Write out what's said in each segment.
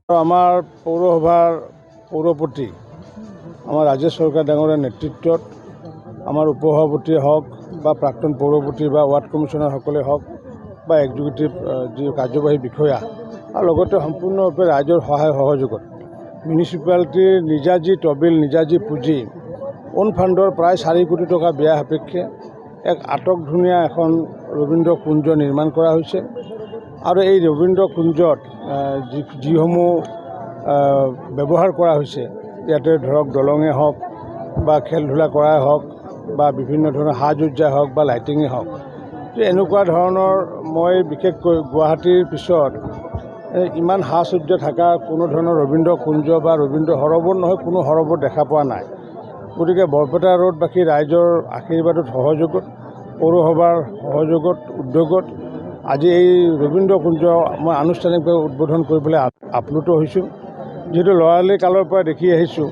আমাৰ পৌৰসভাৰ পৌৰপতি আমাৰ ৰাজেশ চৰকাৰ ডাঙৰীয়াৰ নেতৃত্বত আমাৰ উপসভাপতিয়ে হওক বা প্ৰাক্তন পৌৰপতি বা ৱাৰ্ড কমিশ্যনাৰসকলে হওক বা এক্সিকিউটিভ যি কাৰ্যবাহী বিষয়া আৰু লগতে সম্পূৰ্ণৰূপে ৰাইজৰ সহায় সহযোগত মিউনিচিপালিটিৰ নিজা যি তহবিল নিজা যি পুঁজি অন ফাণ্ডৰ প্ৰায় 4 কোটি টকা ব্যয় সাপেক্ষে এক আটকধুনীয়া এখন ৰবীন্দ্ৰ কুঞ্জ নিৰ্মাণ কৰা হৈছে আৰু এই ৰবীন্দ্ৰ কুঞ্জত যিসমূহ ব্যৱহাৰ কৰা হৈছে ইয়াতে ধৰক দলঙে হওক বা খেল ধূলা কৰাই হওক বা বিভিন্ন ধৰণৰ সাজসজ্জা হওক বা লাইটিঙে হওক এনেকুৱা ধৰণৰ মই বিশেষকৈ গুৱাহাটীৰ পিছত ইমান সাজসজ্জা থকা কোনো ধৰণৰ ৰবীন্দ্ৰ কুঞ্জ বা ৰবীন্দ্ৰ সৰোবৰ নহয় কোনো সৰোবৰ দেখা পোৱা নাই গতিকে বৰপেটা ৰোডবাসী ৰাইজৰ আশীৰ্বাদত সহযোগত পৌৰসভাৰ সহযোগত উদ্যোগত আজি এই ৰবীন্দ্ৰ কুঞ্জ মই আনুষ্ঠানিকভাৱে উদ্বোধন কৰিবলৈ আপ্লুত হৈছোঁ যিহেতু লৰালি কালৰ পৰা দেখি আহিছোঁ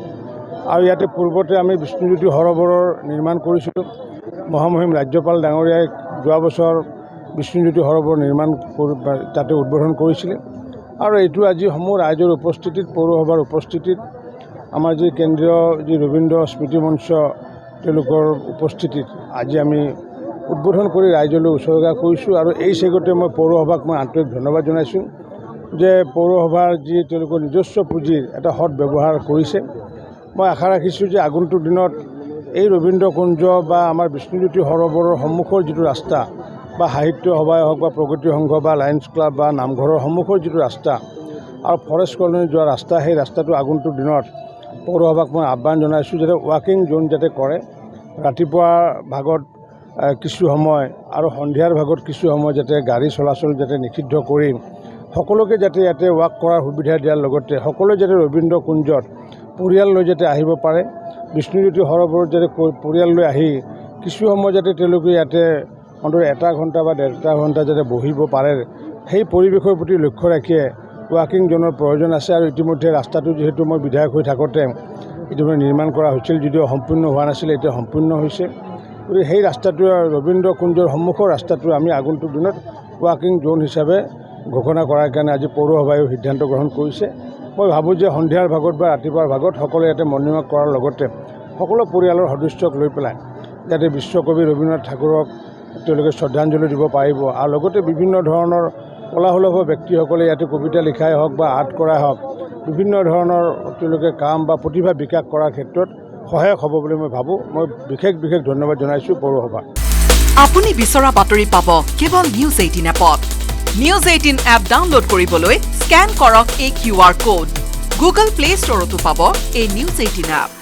আৰু ইয়াতে পূৰ্বতে আমি বিষ্ণুজ্যোতি সৰোবৰৰ নিৰ্মাণ কৰিছিলোঁ মহামহিম ৰাজ্যপাল ডাঙৰীয়াই যোৱা বছৰ বিষ্ণুজ্যোতি সৰোবৰ নিৰ্মাণ তাতে উদ্বোধন কৰিছিলে আৰু এইটো আজি সমূহ ৰাইজৰ উপস্থিতিত পৌৰসভাৰ উপস্থিতিত আমাৰ যি কেন্দ্ৰীয় যি ৰবীন্দ্ৰ স্মৃতি মঞ্চ তেওঁলোকৰ উপস্থিতিত আজি আমি উদ্বোধন কৰি ৰাইজলৈ উৎসৰ্গা কৰিছোঁ আৰু এই চেগতে মই পৌৰসভাক মই আন্তৰিক ধন্যবাদ জনাইছোঁ যে পৌৰসভাৰ যি তেওঁলোকৰ নিজস্ব পুঁজিৰ এটা সৎ ব্যৱহাৰ কৰিছে মই আশা ৰাখিছোঁ যে আগন্তুক দিনত এই ৰবীন্দ্ৰ কুঞ্জ বা আমাৰ বিষ্ণুজ্যোতি সৰোবৰৰ সন্মুখৰ যিটো ৰাস্তা বা সাহিত্য সভাই হওক বা প্ৰগতি সংঘ বা লায়ন্স ক্লাব বা নামঘৰৰ সন্মুখৰ যিটো ৰাস্তা আৰু ফৰেষ্ট কলনী যোৱা ৰাস্তা সেই ৰাস্তাটো আগন্তুক দিনত পৌৰসভাক মই আহ্বান জনাইছোঁ যাতে ৱাকিং জোন যাতে কৰে ৰাতিপুৱা ভাগত কিছু সময় আৰু সন্ধিয়াৰ ভাগত কিছু সময় যাতে গাড়ী চলাচল যাতে নিষিদ্ধ কৰি সকলোকে যাতে ইয়াতে ৱাক কৰাৰ সুবিধা দিয়াৰ লগতে সকলোৱে যাতে ৰবীন্দ্ৰ কুঞ্জত পৰিয়াল লৈ যাতে আহিব পাৰে বিষ্ণুজ্যোতি সৰোবৰত যাতে পৰিয়াল লৈ আহি কিছু সময় যাতে তেওঁলোকে ইয়াতে অন্তত 1 ঘণ্টা বা 1.5 ঘণ্টা যাতে বহিব পাৰে সেই পৰিৱেশৰ প্ৰতি লক্ষ্য ৰাখিয়ে ৱাকিং জোনৰ প্ৰয়োজন আছে আৰু ইতিমধ্যে ৰাস্তাটো যিহেতু মই বিধায়ক হৈ থাকোঁতে ইতিমধ্যে নিৰ্মাণ কৰা হৈছিল যদিও সম্পূৰ্ণ হোৱা নাছিল এতিয়া সম্পূৰ্ণ হৈছে গতিকে সেই ৰাস্তাটোৱে ৰবীন্দ্ৰ কুঞ্জৰ সন্মুখৰ ৰাস্তাটো আমি আগন্তুক দিনত ৱাকিং জোন হিচাপে ঘোষণা কৰাৰ কাৰণে আজি পৌৰসভায়ো সিদ্ধান্ত গ্ৰহণ কৰিছে মই ভাবোঁ যে সন্ধিয়াৰ ভাগত বা ৰাতিপুৱাৰ ভাগত সকলোৱে ইয়াতে মৰ্ণিং ৱাক কৰাৰ লগতে সকলো পৰিয়ালৰ সদস্যক লৈ পেলাই যাতে বিশ্বকবি ৰবীন্দ্ৰনাথ ঠাকুৰক তেওঁলোকে শ্ৰদ্ধাঞ্জলি দিব পাৰিব আৰু লগতে বিভিন্ন ধৰণৰ কলাসুলভ ব্যক্তিসকলে ইয়াতে কবিতা লিখাই হওক বা আৰ্ট কৰাই হওক বিভিন্ন ধৰণৰ তেওঁলোকে কাম বা প্ৰতিভা বিকাশ কৰাৰ ক্ষেত্ৰত সহায়ক হ'ব বুলি মই ভাবোঁ মই বিশেষ ধন্যবাদ জনাইছোঁ পৌৰসভাক আপুনি বিচৰা বাতৰি পাব কেৱল নিউজ 18 এপত নিউজ 18 এপ ডাউনলোড কৰিবলৈ স্ক্যান কৰক এই QR কোড গুগল প্লে ষ্টৰতো পাব এই নিউজ 18 এপ